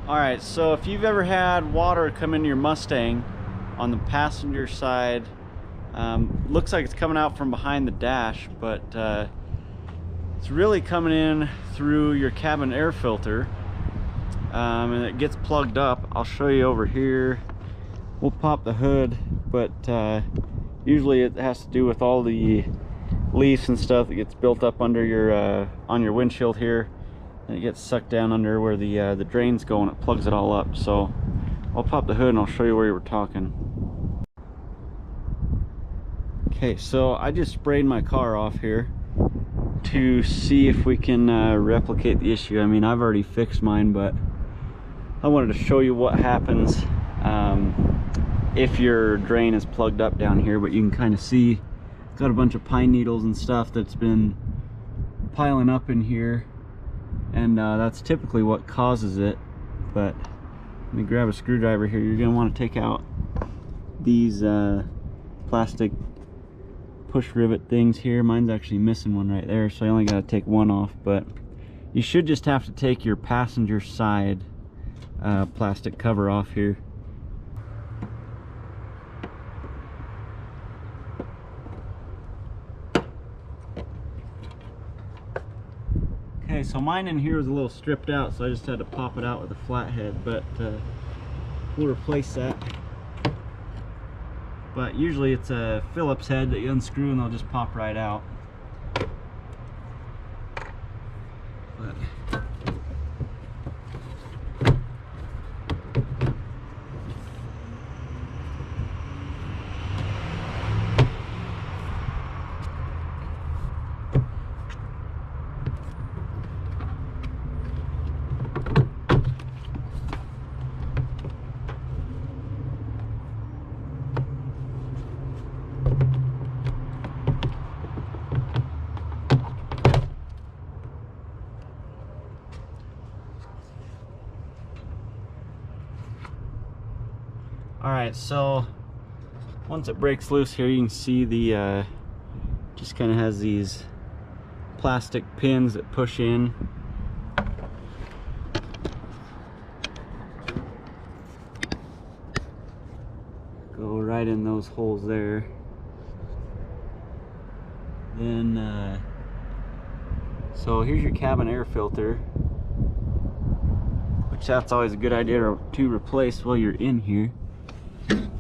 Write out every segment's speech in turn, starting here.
Alright, so if you've ever had water come into your Mustang on the passenger side, looks like it's coming out from behind the dash, but it's really coming in through your cabin air filter, and it gets plugged up. I'll show you over here. We'll pop the hood, but usually it has to do with all the leaves and stuff that gets built up under your on your windshield here, and it gets sucked down under where the drains go, and it plugs it all up. So I'll pop the hood and I'll show you where you were talking. Okay, so I just sprayed my car off here to see if we can replicate the issue. I mean, I've already fixed mine, but I wanted to show you what happens if your drain is plugged up down here. But you can kind of see it's got a bunch of pine needles and stuff that's been piling up in here, and that's typically what causes it. But let me grab a screwdriver here. You're going to want to take out these plastic push rivet things here. Mine's actually missing one right there, so I only got to take one off. But you should just have to take your passenger side plastic cover off here. Okay, so mine in here was a little stripped out, so I just had to pop it out with a flathead, but we'll replace that. But usually it's a Phillips head that you unscrew and they'll just pop right out. But alright, so once it breaks loose here, you can see the just kind of has these plastic pins that push in. Go right in those holes there. Then so here's your cabin air filter, which that's always a good idea to replace while you're in here.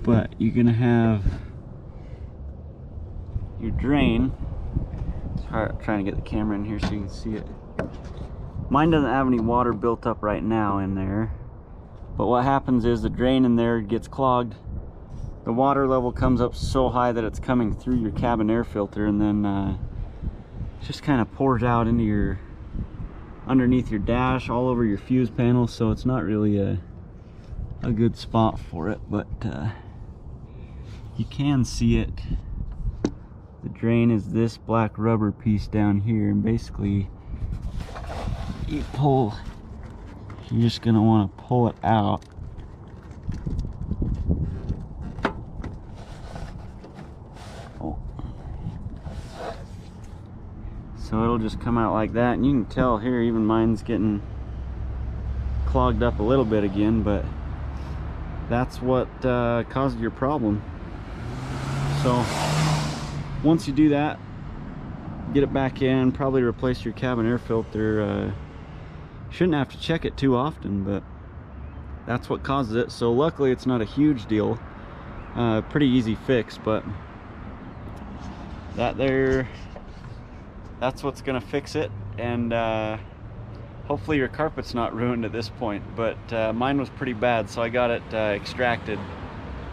But you're gonna have your drain. Trying to get the camera in here so you can see it. Mine doesn't have any water built up right now in there, but what happens is the drain in there gets clogged. The water level comes up so high that it's coming through your cabin air filter, and then it just kind of pours out into your underneath your dash, all over your fuse panel. So it's not really a good spot for it, but you can see it. The drain is this black rubber piece down here, and basically you're just gonna want to pull it out. Oh. So it'll just come out like that, and you can tell here even mine's getting clogged up a little bit again, but that's what caused your problem. So once you do that, get it back in, probably replace your cabin air filter. Shouldn't have to check it too often, but that's what causes it. So luckily it's not a huge deal, pretty easy fix. But that's what's gonna fix it. And hopefully your carpet's not ruined at this point, but mine was pretty bad, so I got it extracted.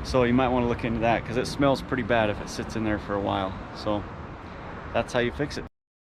So you might want to look into that, because it smells pretty bad if it sits in there for a while. So that's how you fix it.